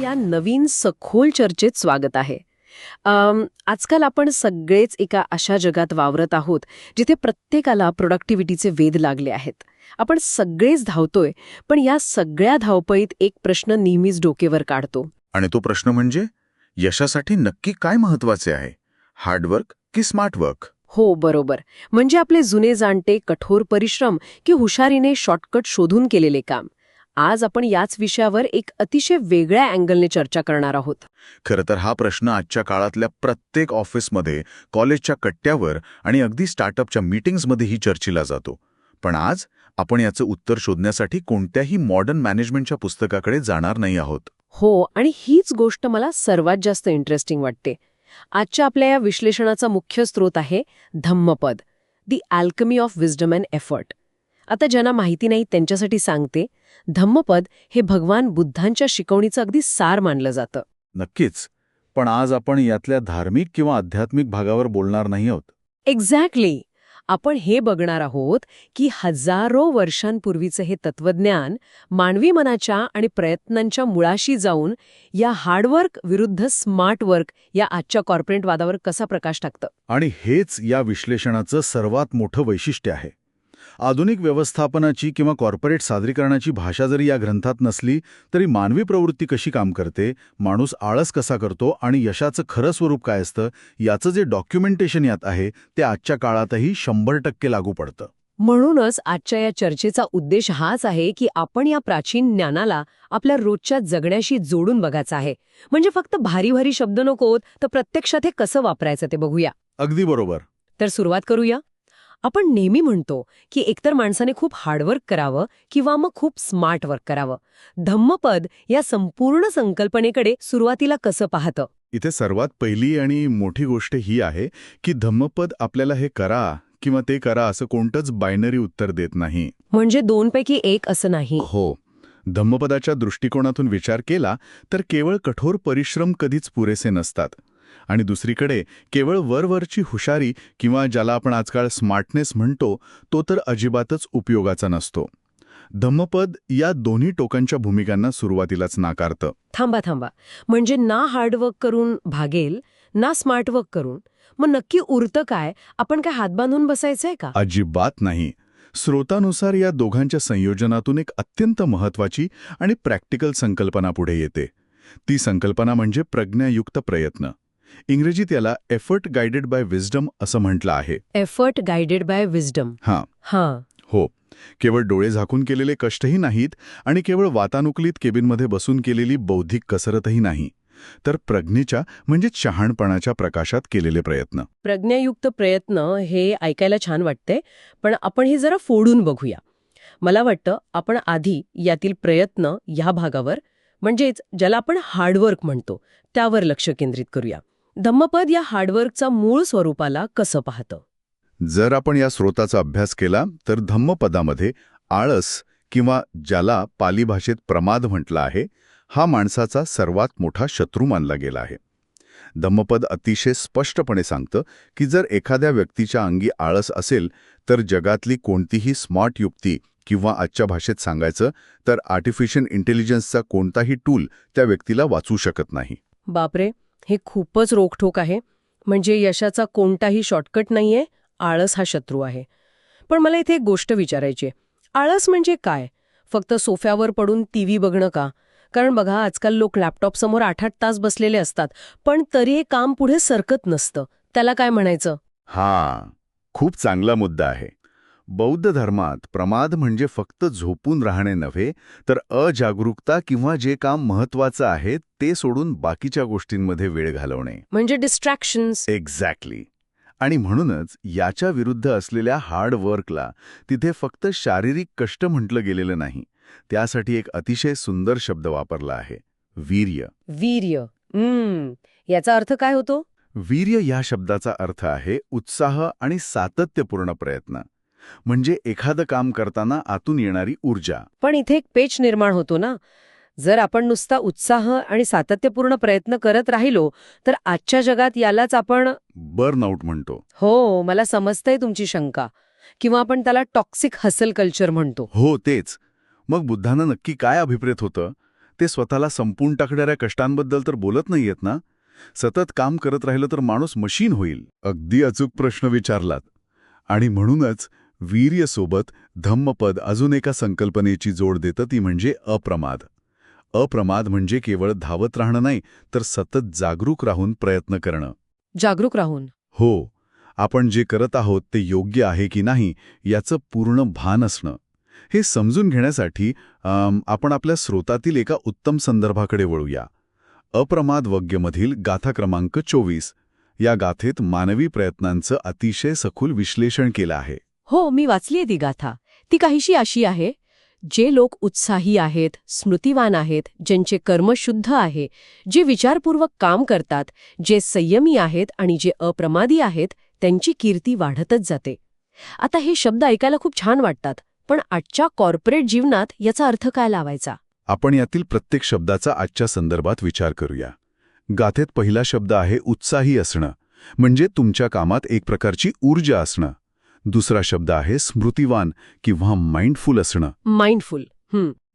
या नवीन सखोल चर्चेत स्वागत आहे. आजकाल आपण सगळेच एका अशा जगात वावरत आहोत जिथे प्रत्येकाला प्रोडक्टिव्हिटीचे वेध लागले आहेत. आपण सगळेच धावतोय, पण या सगळ्या धावपळीत एक प्रश्न नेहमीच डोकेवर काढतो. आणि तो प्रश्न म्हणजे यशासाठी नक्की काय महत्वाचे आहे, हार्डवर्क की स्मार्ट वर्क? हो, बरोबर. म्हणजे आपले जुने जाणते कठोर परिश्रम की हुशारीने शॉर्टकट शोधून केलेले काम. आज आपण याच विषयावर एक अतिशय वेगळ्या अँगलने चर्चा करणार आहोत. खरं तर हा प्रश्न आजच्या काळातल्या प्रत्येक ऑफिसमध्ये, कॉलेजच्या कट्ट्यावर आणि अगदी स्टार्टअपच्या मीटिंग्समध्येही चर्चेला जातो. पण आज आपण याचं उत्तर शोधण्यासाठी कोणत्याही मॉडर्न मॅनेजमेंटच्या पुस्तकाकडे जाणार नाही आहोत. हो, आणि हीच गोष्ट मला सर्वात जास्त इंटरेस्टिंग वाटते. आजच्या आपल्या या विश्लेषणाचा मुख्य स्रोत आहे Dhammapada, the alchemy of wisdom and effort. आता ज्यांना माहिती नाही त्यांच्यासाठी सांगते. धम्मपद हे भगवान बुद्धांच्या शिकवणीचं अगदी सार मानलं जातं. नक्कीच. पण आज आपण यातल्या धार्मिक किंवा आध्यात्मिक भागावर बोलणार नाही आहोत. एक्झॅक्टली. आपण हे बघणार आहोत की हजारो वर्षांपूर्वीचं हे तत्वज्ञान मानवी मनाच्या आणि प्रयत्नांच्या मुळाशी जाऊन या हार्डवर्क विरुद्ध स्मार्ट वर्क या आजच्या कॉर्पोरेट वादावर कसा प्रकाश टाकतं. आणि हेच या विश्लेषणाचं सर्वात मोठं वैशिष्ट्य आहे. आधुनिक व्यवस्थापनाची किंवा कॉर्पोरेट सादरीकरणाची भाषा जरी या ग्रंथात नसली तरी मानवी प्रवृत्ती कशी काम करते, माणूस आळस कसा करतो आणि यशाचं खरं स्वरूप काय असतं, याचं जे डॉक्युमेंटेशन यात आहे ते आजच्या काळातही 100% लागू पडतं. म्हणूनच आजच्या या चर्चेचा उद्देश हाच आहे की आपण या प्राचीन ज्ञानाला आपल्या रोजच्या जगण्याशी जोडून बघायचं आहे. म्हणजे फक्त भारी भारी शब्द नकोत, तर प्रत्यक्षात हे कसं वापरायचं ते बघूया. अगदी बरोबर. तर सुरुवात करूया. आपण नेहमी म्हणतो की एकतर माणसाने खूप हार्डवर्क करावं किंवा मग खूप स्मार्ट वर्क करावं. धम्मपद या संपूर्ण संकल्पनेकडे सुरुवातीला कसं पाहतं? इथे सर्वात पहिली आणि मोठी गोष्ट ही आहे की धम्मपद आपल्याला हे करा किंवा ते करा असं कोणतंच बायनरी उत्तर देत नाही. म्हणजे दोनपैकी एक असं नाही. हो. धम्मपदाच्या दृष्टिकोनातून विचार केला तर केवळ कठोर परिश्रम कधीच पुरेसे नसतात. आणि दुसरीकडे केवळ वरवरची हुशारी किंवा ज्याला आपण आजकाल स्मार्टनेस म्हणतो तो तर अजिबातच उपयोगाचा नसतो. धम्मपद या दोन्ही टोकांच्या भूमिकांना सुरुवातीलाच नाकारतं. थांबा. म्हणजे ना हार्डवर्क करून भागेल, ना स्मार्ट वर्क करून. मग नक्की उरतं काय? आपण काय हात बांधून बसायचंय का? अजिबात नाही. स्रोतानुसार या दोघांच्या संयोजनातून एक अत्यंत महत्वाची आणि प्रॅक्टिकल संकल्पना पुढे येते. ती संकल्पना म्हणजे प्रज्ञायुक्त प्रयत्न. इंग्रजीत याला एफर्ट गाइडेड बाय विजडम असं म्हटलं आहे. Effort guided by wisdom. हां. हो. केवळ डोळे झाकून केलेले कष्टही नाहीत आणि केवळ वातानुकूलित केबिनमध्ये बसून केलेली बौद्धिक कसरतही नाही, तर प्रज्ञेच्या म्हणजे शहाणपणाच्या प्रकाशात केलेले प्रयत्न. प्रज्ञायुक्त प्रयत्न हे ऐकायला छान वाटते, पण आपण हे जरा फोडून बघूया. मला वाटतं आपण आधी यातील प्रयत्न या भागावर, म्हणजेच ज्याला आपण हार्डवर्क म्हणतो, त्यावर लक्ष केंद्रित करूया. धम्मपद या हार्डवर्कचा मूळ स्वरूपाला कसं पाहतं? जर आपण या स्रोताचा अभ्यास केला तर धम्मपदामध्ये आळस किंवा ज्याला पाली भाषेत प्रमाद म्हटलं आहे, हा माणसाचा सर्वात मोठा शत्रू मानला गेला आहे. धम्मपद अतिशय स्पष्टपणे सांगतं की जर एखाद्या व्यक्तीच्या अंगी आळस असेल तर जगातली कोणतीही स्मार्ट युक्ती किंवा आजच्या भाषेत सांगायचं तर आर्टिफिशियल इंटेलिजन्सचा कोणताही टूल त्या व्यक्तीला वाचू शकत नाही. बापरे, हे खूपच रोखठोक आहे. म्हणजे यशाचा कोणताही शॉर्टकट नाहीये, आळस हा शत्रू आहे. पण मला इथे एक गोष्ट विचारायची आहे. आळस म्हणजे काय? फक्त सोफ्यावर पडून टीव्ही बघणं का? कारण बघा, आजकाल लोक लॅपटॉप समोर 8-8 तास बसलेले असतात, पण तरी हे काम पुढे सरकत नसतं. त्याला काय म्हणायचं? खूप चांगला मुद्दा आहे. बौद्ध धर्मात प्रमाद म्हणजे फक्त झोपून राहणे नव्हे, तर अजागरूकता किंवा जे काम महत्वाचं आहे ते सोडून बाकीच्या गोष्टींमध्ये वेळ घालवणे. म्हणजे डिस्ट्रॅक्शन्स. एक्झॅक्टली. आणि म्हणूनच याच्या विरुद्ध असलेल्या हार्ड वर्कला तिथे फक्त शारीरिक कष्ट म्हटलं गेलेलं नाही. त्यासाठी एक अतिशय सुंदर शब्द वापरला आहे, वीर्य. वीर्य. याचा अर्थ काय होतो? वीर्य या शब्दाचा अर्थ आहे उत्साह आणि सातत्यपूर्ण प्रयत्न. म्हणजे एखादं काम करताना आतून येणारी ऊर्जा. पण इथे एक पेच निर्माण होतो ना. जर आपण नुसता उत्साह आणि सातत्यपूर्ण प्रयत्न करत राहिलो तर आजच्या जगात यालाच आपण बर्नआउट म्हणतो. हो, मला समजतंय तुमची शंका. किंवा आपण त्याला टॉक्सिक हसल कल्चर म्हणतो. हो, तेच. मग बुद्धानं नक्की काय अभिप्रेत होतं? ते स्वतःला संपून टाकणाऱ्या कष्टांबद्दल तर बोलत नाहीयेत ना. सतत काम करत राहिलं तर माणूस मशीन होईल. अगदी अचूक प्रश्न विचारलात. आणि म्हणूनच वीर्यसोबत धम्मपद अजून एका संकल्पनेची जोड देतं, ती म्हणजे अप्रमाद. अप्रमाद म्हणजे केवळ धावत राहणं नाही, तर सतत जागरूक राहून प्रयत्न करणं. जागरूक राहून. हो, आपण जे करत आहोत ते योग्य आहे की नाही याचं पूर्ण भान असणं. हे समजून घेण्यासाठी आपण आपल्या स्रोतातील एका उत्तम संदर्भाकडे वळूया. अप्रमाद वग्यमधील गाथा क्रमांक 24. या गाथेत मानवी प्रयत्नांचं अतिशय सखोल विश्लेषण केलं आहे. हो, मी वाचलीय ती गाथा. ती काहीशी अशी आहे: जे लोक उत्साही आहेत, स्मृतिवान आहेत, ज्यांचे कर्म शुद्ध आहे, जे विचारपूर्वक काम करतात, जे संयमी आहेत आणि जे अप्रमादी आहेत, त्यांची कीर्ती वाढतच जाते. आता हे शब्द ऐकायला खूप छान वाटतात, पण आजच्या कॉर्पोरेट जीवनात याचा अर्थ काय लावायचा? आपण यातील प्रत्येक शब्दाचा आजच्या संदर्भात विचार करूया. गाथेत पहिला शब्द आहे उत्साही असणं, म्हणजे तुमच्या कामात एक प्रकारची ऊर्जा असणं. दुसरा शब्द आहे स्मृतिवान किंवा माइंडफुल असणं. माइंडफुल.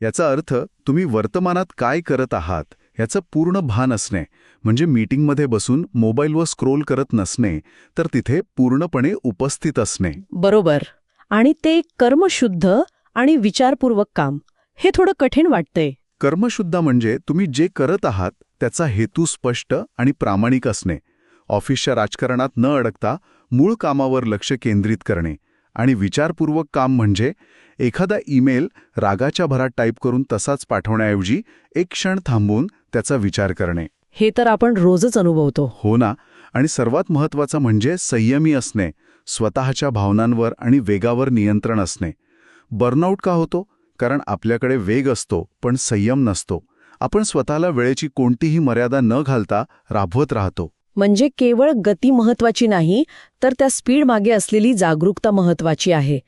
याचा अर्थ तुम्ही वर्तमानात काय करत आहात याचं पूर्ण भान असणे, म्हणजे मीटिंगमध्ये बसून मोबाईलवर स्क्रोल करत नसणे, तर तिथे पूर्णपणे उपस्थित असणे. बरोबर. आणि ते कर्मशुद्ध आणि विचारपूर्वक काम, हे थोडं कठीण वाटतंय. कर्मशुद्ध म्हणजे तुम्ही जे करत आहात त्याचा हेतू स्पष्ट आणि प्रामाणिक असणे, ऑफिसच्या राजकारणात न अडकता मूळ कामावर लक्ष केंद्रित करणे. आणि विचारपूर्वक काम म्हणजे एखादा ईमेल रागाच्या भरात टाईप करून तसाच पाठवण्याऐवजी एक क्षण थांबून त्याचा विचार करणे. हे तर आपण रोजच अनुभवतो. हो ना. आणि सर्वात महत्त्वाचं म्हणजे संयमी असणे, स्वतःच्या भावनांवर आणि वेगावर नियंत्रण असणे. बर्नआउट का होतो? कारण आपल्याकडे वेग असतो पण संयम नसतो. आपण स्वतःला वेळेची कोणतीही मर्यादा न घालता राबवत राहतो. म्हणजे केवळ गती महत्वाची नाही, तर त्या स्पीड मागे असलेली जागरूकता महत्वाची आहे.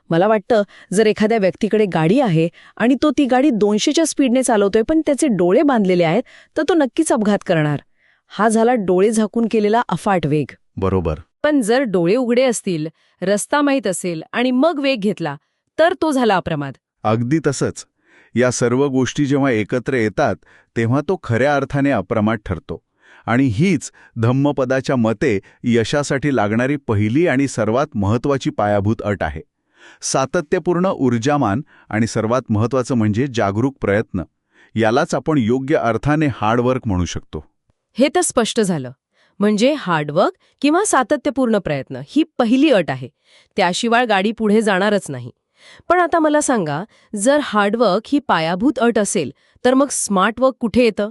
मला वाटतं, जर एखाद्या व्यक्तीकडे गाडी आहे आणि तो ती गाडी 200च्या स्पीडने चालवतोय, पण त्याचे डोळे बांधलेले आहेत, तर तो नक्कीच अपघात करणार. हा झाला डोळे झाकून केलेला अफाट वेग. बरोबर. पण जर डोळे उघडे असतील, रस्ता माहीत असेल आणि मग वेग घेतला, तर तो झाला अप्रमाद. अगदी तसंच. या सर्व गोष्टी जेव्हा एकत्र येतात तेव्हा तो खऱ्या अर्थाने अप्रमाद ठरतो. आणि हीच धम्मपदाच्या मते यशासाठी लागणारी पहिली आणि सर्वात महत्त्वाची पायाभूत अट आहे. सातत्यपूर्ण ऊर्जामान आणि सर्वात महत्त्वाचं म्हणजे जागरूक प्रयत्न. यालाच आपण योग्य अर्थाने हार्डवर्क म्हणू शकतो. हे तर स्पष्ट झालं. म्हणजे हार्डवर्क किंवा सातत्यपूर्ण प्रयत्न ही पहिली अट आहे. त्याशिवाय गाडी पुढे जाणारच नाही. पण आता मला सांगा, जर हार्डवर्क ही पायाभूत अट असेल, तर मग स्मार्ट वर्क कुठे येतं?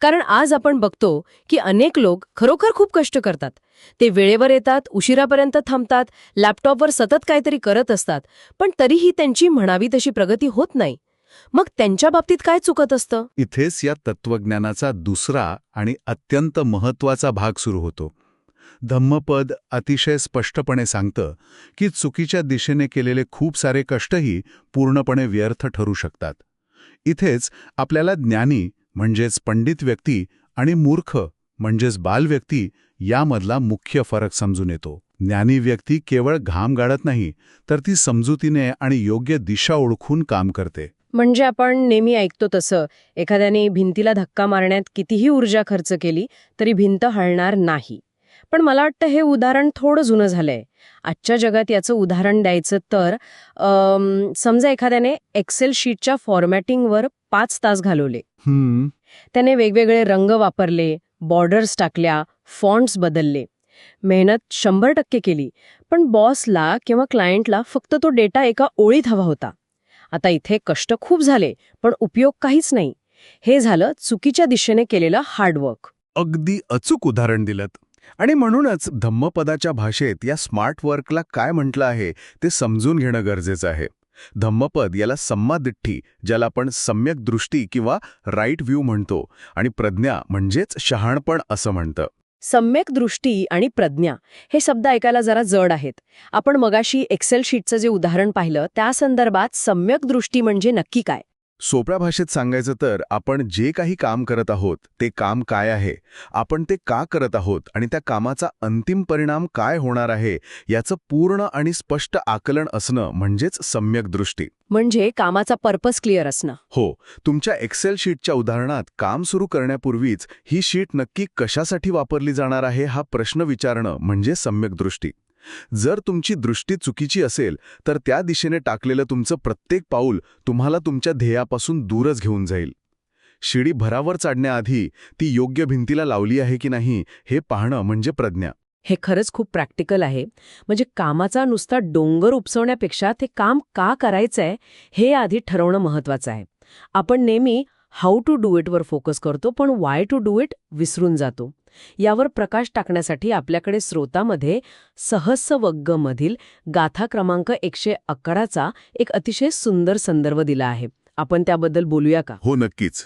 कारण आज आपण बघतो की अनेक लोक खरोखर खूप कष्ट करतात. ते वेळेवर येतात, उशिरापर्यंत थांबतात, लॅपटॉपवर सतत काहीतरी करत असतात, पण तरीही त्यांची म्हणावी तशी प्रगती होत नाही. मग त्यांच्या बाबतीत काय चुकत असतं? इथेच या तत्वज्ञानाचा दुसरा आणि अत्यंत महत्त्वाचा भाग सुरू होतो. धम्मपद अतिशय स्पष्टपणे सांगतं की चुकीच्या दिशेने केलेले खूप सारे कष्टही पूर्णपणे व्यर्थ ठरू शकतात. इथेच आपल्याला ज्ञानी म्हणजेच पंडित व्यक्ती आणि मूर्ख म्हणजेच बाल व्यक्ती यामधला मुख्य फरक समजून येतो. ज्ञानी व्यक्ती केवळ घाम गाळत नाही, तर ती समजुतीने आणि योग्य दिशा ओळखून काम करते. म्हणजे आपण नेहमी ऐकतो तसं, एखाद्याने भिंतीला धक्का मारण्यात कितीही ऊर्जा खर्च केली तरी भिंत हलणार नाही. पण मला वाटतं हे उदाहरण थोडं जुनं झालंय. आजच्या जगात याचं उदाहरण द्यायचं तर समजा एखाद्याने एक्सेल शीटच्या फॉर्मॅटिंगवर 5 तास घालवले. त्याने वेगवेगळे रंग वापरले, बॉर्डर्स टाकल्या, फॉन्ट्स बदलले. मेहनत 100% केली, पण बॉसला किंवा क्लायंटला फक्त तो डेटा एका ओळीत हवा होता. आता इथे कष्ट खूप झाले, पण उपयोग काहीच नाही. हे झालं चुकीच्या दिशेने केलेलं हार्डवर्क. अगदी अचूक उदाहरण दिलंत. आणि म्हणूनच धम्मपदाच्या भाषेत या स्मार्ट वर्कला काय म्हटलं आहे ते समजून घेणं गरजेचं आहे. धम्मपद याला सम्मादिट्ठी, ज्याला आपण सम्यक दृष्टी किंवा राईट व्ह्यू म्हणतो, आणि प्रज्ञा म्हणजेच शहाणपण असं म्हणतं. सम्यक दृष्टी आणि प्रज्ञा हे शब्द ऐकायला जरा जड आहेत. आपण मगाशी एक्सेल शीटचं जे उदाहरण पाहिलं त्या संदर्भात सम्यक दृष्टी म्हणजे नक्की काय? सोप्या भाषेत सांगायचं तर आपण जे काही काम करत आहोत ते काम काय आहे, आपण ते का करत आहोत आणि त्या कामाचा अंतिम परिणाम काय होणार आहे याचं पूर्ण आणि स्पष्ट आकलन असणं म्हणजेच सम्यक दृष्टी. म्हणजे कामाचा पर्पस क्लिअर असणं. हो, तुमच्या एक्सेल शीटच्या उदाहरणात काम सुरू करण्यापूर्वीच ही शीट नक्की कशासाठी वापरली जाणार आहे हा प्रश्न विचारणं म्हणजे सम्यक दृष्टी. जर तुमची दृष्टी चुकीची असेल तर त्या दिशेने टाकलेलं तुमचं प्रत्येक पाऊल तुम्हाला तुमच्या ध्येयापासून दूरच घेऊन जाईल. शिडी भरावर चढण्याआधी ती योग्य भिंतीला लावली आहे की नाही हे पाहणं म्हणजे प्रज्ञा. हे खरंच खूप प्रॅक्टिकल आहे. म्हणजे कामाचा नुसता डोंगर उपसवण्यापेक्षा ते काम का करायचंय हे आधी ठरवणं महत्वाचं आहे. आपण नेहमी हाऊ टू डू इट वर फोकस करतो, पण वाय टू डू इट विसरून जातो. यावर प्रकाश टाकण्यासाठी आपल्याकडे स्रोतामध्ये सहस्वग्गमधील गाथा क्रमांक 111चा एक अतिशय सुंदर संदर्भ दिला आहे. आपण त्याबद्दल बोलूया का? हो, नक्कीच.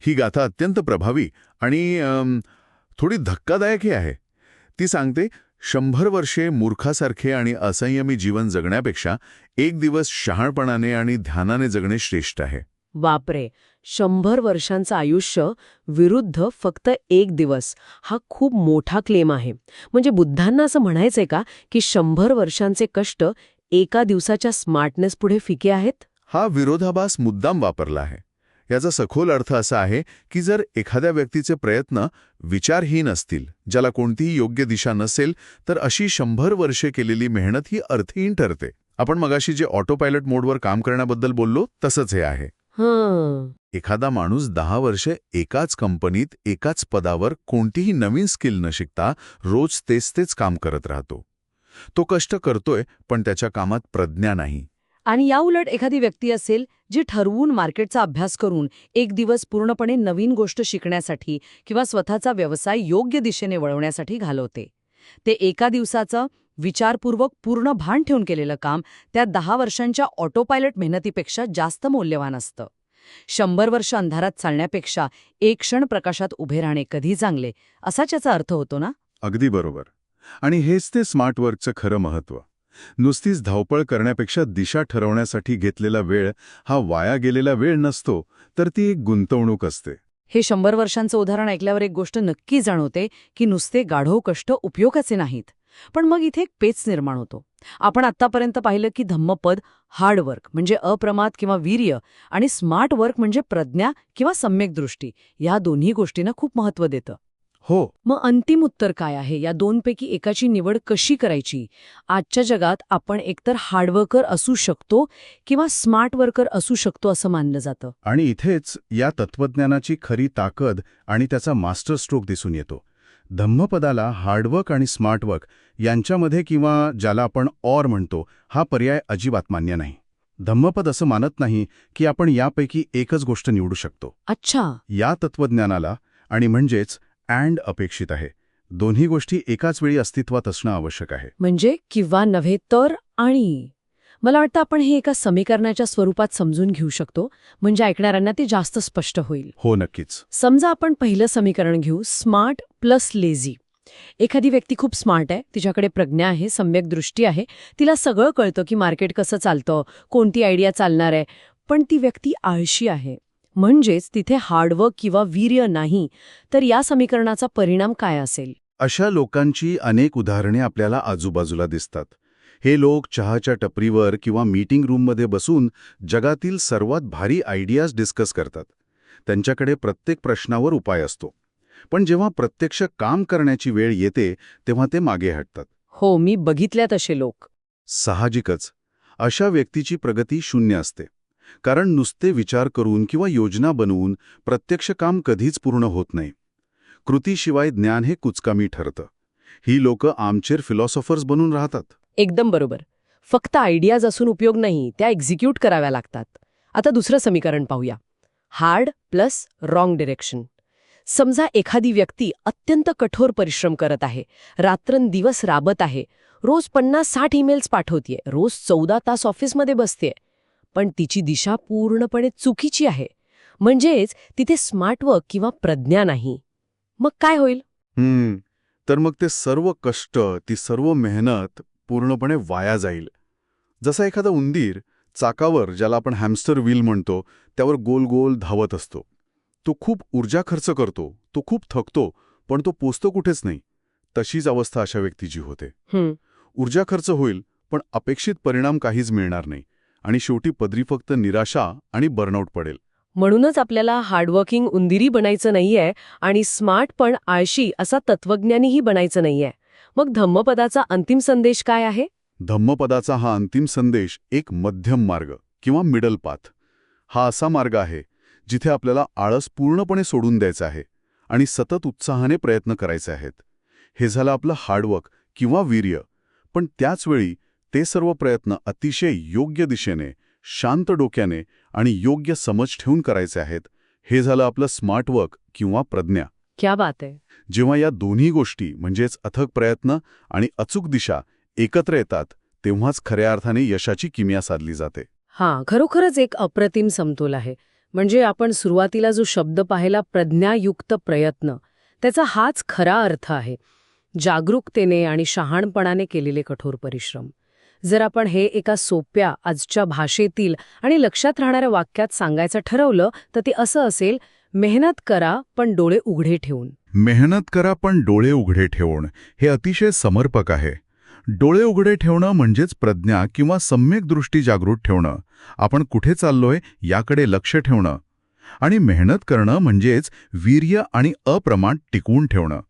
ही गाथा अत्यंत प्रभावी आणि थोडी धक्कादायकही आहे. ती सांगते 100 वर्षे मूर्खासारखे आणि असंयमी जीवन जगण्यापेक्षा एक दिवस शहाणपणाने आणि ध्यानाने जगणे श्रेष्ठ आहे. बापरे, 100 वर्षांचं आयुष्य विरुद्ध फक्त एक दिवस, हा खूप मोठा क्लेम आहे. म्हणजे बुद्धांना असं म्हणायचंय का की 100 वर्षांचे कष्ट एका दिवसाच्या स्मार्टनेस पुढे फिके आहेत? हा विरोधाभास मुद्दाम वापरला आहे. याचा सखोल अर्थ असा आहे की जर एखाद्या व्यक्तीचे प्रयत्न विचारहीन असतील, ज्याला कोणतीही योग्य दिशा नसेल, तर अशी 100 वर्षे केलेली मेहनत ही अर्थहीन ठरते. आपण मगाशी जे ऑटो पायलट मोडवर काम करण्याबद्दल बोललो तसंच हे आहे. एखादा माणूस 10 वर्षे एकाच कंपनीत एकाच पदावर कोणतीही नवीन स्किल न शिकता रोज तेच काम करत राहतो. तो कष्ट करतोय पण त्याच्या कामात प्रज्ञा नाही. आणि याउलट एखादी व्यक्ती असेल जी ठरवून मार्केटचा अभ्यास करून एक दिवस पूर्णपणे नवीन गोष्ट शिकण्यासाठी किंवा स्वतःचा व्यवसाय योग्य दिशेने वळवण्यासाठी घालवते. ते एका दिवसाचं विचारपूर्वक पूर्ण भान ठेवून केलेलं काम त्या 10 वर्षांच्या ऑटोपायलट मेहनतीपेक्षा जास्त मौल्यवान असतं. 100 वर्ष अंधारात चालण्यापेक्षा एक क्षण प्रकाशात उभे राहणे कधी चांगले, असाच याचा अर्थ होतो ना? अगदी बरोबर. आणि हेच ते स्मार्ट वर्कचं खरं महत्त्व. नुसतीच धावपळ करण्यापेक्षा दिशा ठरवण्यासाठी घेतलेला वेळ हा वाया गेलेला वेळ नसतो, तर ती एक गुंतवणूक असते. हे 100 वर्षांचं उदाहरण ऐकल्यावर एक गोष्ट नक्की जाणवते की नुसते गाढव कष्ट उपयोगाचे नाहीत. पण मग इथे एक पेच निर्माण होतो. आपण आत्तापर्यंत पाहिलं की धम्मपद हार्डवर्क म्हणजे अप्रमाद किंवा वीर्य आणि स्मार्ट वर्क म्हणजे प्रज्ञा किंवा सम्यक दृष्टी, या दोन्ही गोष्टींना खूप महत्त्व देतं. हो, मग अंतिम उत्तर काय आहे? या दोनपैकी एकाची निवड कशी करायची? आजच्या जगात आपण एकतर हार्डवर्कर असू शकतो किंवा स्मार्ट वर्कर असू शकतो असं मानलं जातं. आणि इथेच या तत्त्वज्ञानाची खरी ताकद आणि त्याचा मास्टर स्ट्रोक दिसून येतो. धम्मपदाला हार्डवर्क आणि स्मार्टवर्क यांच्यामध्ये किंवा ज्याला आपण ऑर म्हणतो हा पर्याय अजिबात मान्य नाही. धम्मपद असं मानत नाही की आपण यापैकी एकच गोष्ट निवडू शकतो. अच्छा, या तत्त्वज्ञानाला आणि म्हणजेच अँड अपेक्षित आहे. दोन्ही गोष्टी एकाच वेळी अस्तित्वात असणं आवश्यक आहे. म्हणजे किंवा नव्हे तर आणि. मला वाटतं आपण हे एका समीकरणाच्या स्वरूपात समजून घेऊ शकतो, म्हणजे ऐकणाऱ्यांना ते जास्त स्पष्ट होईल. हो, नक्कीच. समजा आपण पहिलं समीकरण घेऊ, स्मार्ट प्लस लेझी. एखादी व्यक्ती खूप स्मार्ट आहे, तिच्याकडे प्रज्ञा आहे, सम्यक दृष्टी आहे, तिला सगळं कळतं की मार्केट कसं चालतं, कोणती आयडिया चालणार आहे, पण ती व्यक्ती आळशी आहे. म्हणजेच तिथे हार्डवर्क किंवा वीर्य नाही. तर या समीकरणाचा परिणाम काय असेल? अशा लोकांची अनेक उदाहरणे आपल्याला आजूबाजूला दिसतात. हे लोक चहाच्या टपरीवर किंवा मीटिंग रूममध्ये बसून जगातील सर्वात भारी आयडियाज डिस्कस करतात. त्यांच्याकडे प्रत्येक प्रश्नावर उपाय असतो. पण जेव्हा प्रत्यक्ष काम करण्याची वेळ येते तेव्हा ते मागे हटतात. हो, मी बघितल्यात असे लोक. साहजिकच अशा व्यक्तीची प्रगती शून्य असते. कारण नुसते विचार करून किंवा योजना बनवून प्रत्यक्ष काम कधीच पूर्ण होत नाही. कृतीशिवाय ज्ञान हे कुचकामी ठरतं. ही लोकं आर्मचेअर फिलॉसॉफर्स बनून राहतात. एकदम बरोबर. फक्त आयडियाज असून उपयोग नाही, त्या एक्झिक्यूट कराव्या लागतात. आता दुसरं समीकरण पाहूया, हार्ड प्लस रॉंग डिरेक्शन. समजा एखादी व्यक्ती अत्यंत कठोर परिश्रम करत आहे, रात्रंदिवस राबत आहे, रोज 50-60 ईमेल्स पाठवतेय, रोज 14 तास ऑफिसमध्ये बसतेय, पण तिची दिशा पूर्णपणे चुकीची आहे. म्हणजेच तिथे स्मार्टवर्क किंवा प्रज्ञा नाही. मग काय होईल? तर मग ते सर्व कष्ट, ती सर्व मेहनत पूर्णपणे वाया जाईल. जसा एखादा उंदीर चाकावर, ज्याला आपण हॅमस्टर व्हील म्हणतो, त्यावर गोल गोल धावत असतो. तो खूप ऊर्जा खर्च करतो, तो खूप थकतो, पण तो पोचतो कुठेच नाही. तशीच अवस्था अशा व्यक्तीची होते. ऊर्जा खर्च होईल, पण अपेक्षित परिणाम काहीच मिळणार नाही, आणि शेवटी पदरी फक्त निराशा आणि बर्नआउट पडेल. म्हणूनच आपल्याला हार्डवर्किंग उंदिरी बनायचं नाहीये आणि स्मार्ट पण आळशी असा तत्वज्ञानीही बनायचं नाहीये. मग धम्मपदाचा अंतिम संदेश काय आहे? धम्मपदाचा हा अंतिम संदेश एक मध्यम मार्ग किंवा मिडल पाथ. हा असा मार्ग आहे जिथे आपल्याला आळस पूर्णपणे सोडून द्यायचा आहे आणि सतत उत्साहाने प्रयत्न करायचे आहेत. हे झालं आपलं हार्डवर्क किंवा वीर्य. पण त्याचवेळी ते सर्व प्रयत्न अतिशय योग्य दिशेने, शांत डोक्याने आणि योग्य समज ठेवून करायचे आहेत. हे झालं आपलं स्मार्ट वर्क किंवा प्रज्ञा. क्या बात आहे. जेव्हा या दोन्ही गोष्टी म्हणजेच अथक प्रयत्न आणि अचूक दिशा एकत्र येतात, तेव्हाच खऱ्या अर्थाने यशाची किमया साधली जाते. हां, खरोखरच एक अप्रतिम समतोल आहे. म्हणजे आपण सुरुवातीला जो शब्द पाहिला, प्रज्ञायुक्त प्रयत्न, त्याचा हाच खरा अर्थ आहे. जागरूकतेने आणि शहाणपणाने केलेले कठोर परिश्रम. जर आपण हे एका सोप्या, आजच्या भाषेतील आणि लक्षात राहणाऱ्या वाक्यात सांगायचं ठरवलं, तर ते असं असेल: मेहनत करा पण डोळे उघडे ठेवून. मेहनत करा पण डोळे उघडे ठेवून हे अतिशय समर्पक आहे. डोळे उघडे ठेवणं म्हणजेच प्रज्ञा किंवा सम्यक दृष्टी जागृत ठेवणं, आपण कुठे चाललोय याकडे लक्ष ठेवणं. आणि मेहनत करणं म्हणजेच वीर्य आणि अप्रमाण टिकवून ठेवणं.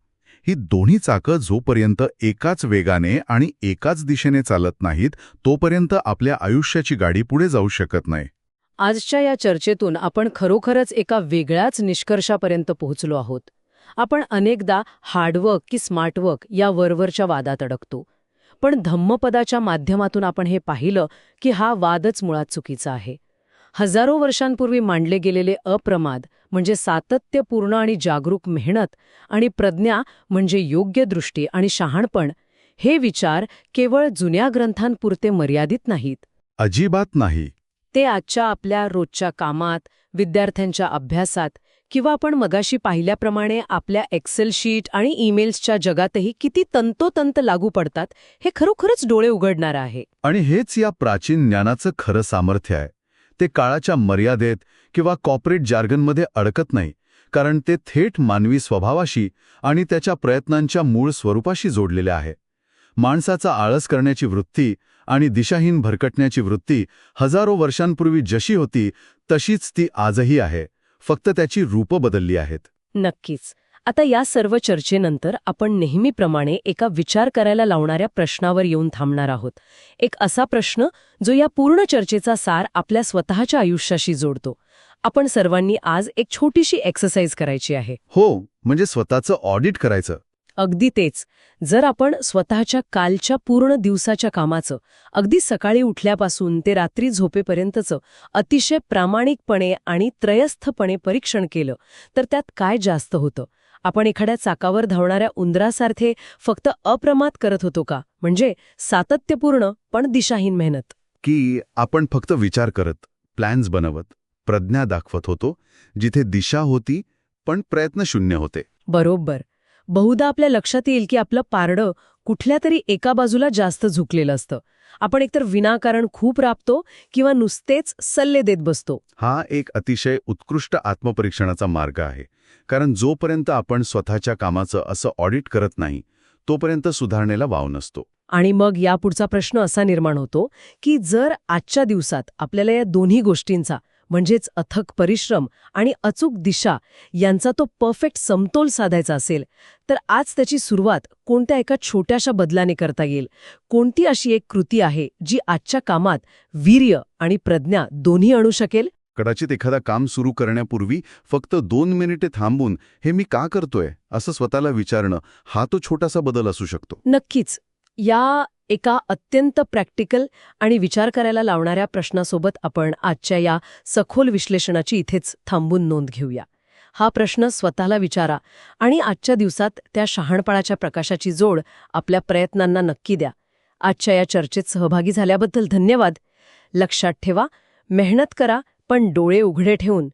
ही दोन्ही चाकं जोपर्यंत एकाच वेगाने आणि एकाच दिशेने चालत नाहीत, तोपर्यंत आपल्या आयुष्याची गाडी पुढे जाऊ शकत नाही. आजच्या या चर्चेतून आपण खरोखरच एका वेगळ्याच निष्कर्षापर्यंत पोहोचलो आहोत. आपण अनेकदा हार्डवर्क की स्मार्टवर्क या वरवरच्या वादात अडकतो. पण धम्मपदाच्या माध्यमातून आपण हे पाहिलं की हा वादच मुळात चुकीचा आहे. हजारो वर्षांपूर्वी मांडले गेलेले अप्रमाद म्हणजे सातत्यपूर्ण आणि जागरूक मेहनत, आणि प्रज्ञा म्हणजे योग्य दृष्टी आणि शहाणपण, हे विचार केवळ जुन्या ग्रंथांपुरते मर्यादित नाहीत. अजिबात नाही. ते आजच्या आपल्या रोजच्या कामात, विद्यार्थ्यांच्या अभ्यासात किंवा आपण मगाशी पाहिल्याप्रमाणे आपल्या एक्सेल शीट आणि ईमेल्सच्या जगातही किती तंतोतंत लागू पडतात, हे खरोखरच डोळे उघडणारं आहे. आणि हेच या प्राचीन ज्ञानाचं खरं सामर्थ्य आहे. ते काळाच्या मर्यादेत किंवा कॉर्पोरेट जार्गनमध्ये अडकत नाही, कारण ते थेट मानवी स्वभावाशी आणि त्याच्या प्रयत्नांच्या मूळ स्वरूपाशी जोडलेले आहे. माणसाचा आळस करण्याची वृत्ती आणि दिशाहीन भरकटण्याची वृत्ती हजारो वर्षांपूर्वी जशी होती तशीच ती आजही आहे, फक्त त्याची रूपं बदलली आहेत. नक्कीच. आता या सर्व चर्चेनंतर आपण नेहमीप्रमाणे एका विचार करायला लावणाऱ्या प्रश्नावर येऊन थांबणार आहोत. एक असा प्रश्न जो या पूर्ण चर्चेचा सार आपल्या स्वतःच्या आयुष्याशी जोडतो. आपण सर्वांनी आज एक छोटीशी एक्सरसाइज करायची आहे. हो, म्हणजे स्वतःचं ऑडिट करायचं. अगदी तेच. जर आपण स्वतःच्या कालच्या पूर्ण दिवसाच्या कामाचं, अगदी सकाळी उठल्यापासून ते रात्री झोपेपर्यंतचं अतिशय प्रामाणिकपणे आणि त्रयस्थपणे परीक्षण केलं, तर त्यात काय जास्त होतं? आपण एखाद्या चाकावर धावणाऱ्या उंदरासारखे फक्त अप्रमाद करत होतो का? म्हणजे सातत्यपूर्ण पण दिशाहीन मेहनत? की आपण फक्त विचार करत, प्लॅन्स बनवत, प्रज्ञा दाखवत होतो, जिथे दिशा होती पण प्रयत्न शून्य होते? बरोबर. बहुधा आपल्या लक्षात येईल की आपलं पारडं कुठल्या तरी एका बाजूला जास्त झुकलेलं असतं. आपण एकतर विनाकारण खूप राबतो किंवा नुसतेच सल्ले देत बसतो. हा एक अतिशय उत्कृष्ट आत्मपरीक्षणाचा मार्ग आहे, कारण जोपर्यंत आपण स्वतःच्या कामाचं असं ऑडिट करत नाही, तोपर्यंत सुधारणेला वाव नसतो. आणि मग यापुढचा प्रश्न असा निर्माण होतो की जर आजच्या दिवसात आपल्याला या दोन्ही गोष्टींचा, म्हणजेच अथक परिश्रम आणि अचूक दिशा यांचा तो परफेक्ट समतोल साधायचा असेल, तर आज त्याची सुरुवात कोणत्या एका छोट्याशा बदलाने करता येईल? कोणती अशी एक कृती आहे जी आजच्या कामात वीर्य आणि प्रज्ञा दोन्ही आणू शकेल? कदाचित एखादा काम सुरू करण्यापूर्वी फक्त 2 मिनिटे थांबून हे मी का करतोय असं स्वतःला विचारणं, हा तो छोटासा बदल असू शकतो. नक्कीच. या एका अत्यंत प्रॅक्टिकल आणि विचार करायला लावणाऱ्या प्रश्नासोबत आपण आजच्या या सखोल विश्लेषणाची इथेच थांबून नोंद घेऊया. हा प्रश्न स्वतःला विचारा आणि आजच्या दिवसात त्या शहाणपणाच्या प्रकाशाची जोड आपल्या प्रयत्नांना नक्की द्या. आजच्या या चर्चेत सहभागी झाल्याबद्दल धन्यवाद. लक्षात ठेवा, मेहनत करा पण डोळे उघडे ठेवून.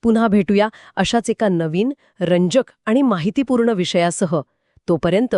पुन्हा भेटूया अशाच एका नवीन, रंजक आणि माहितीपूर्ण विषयासह. तोपर्यंत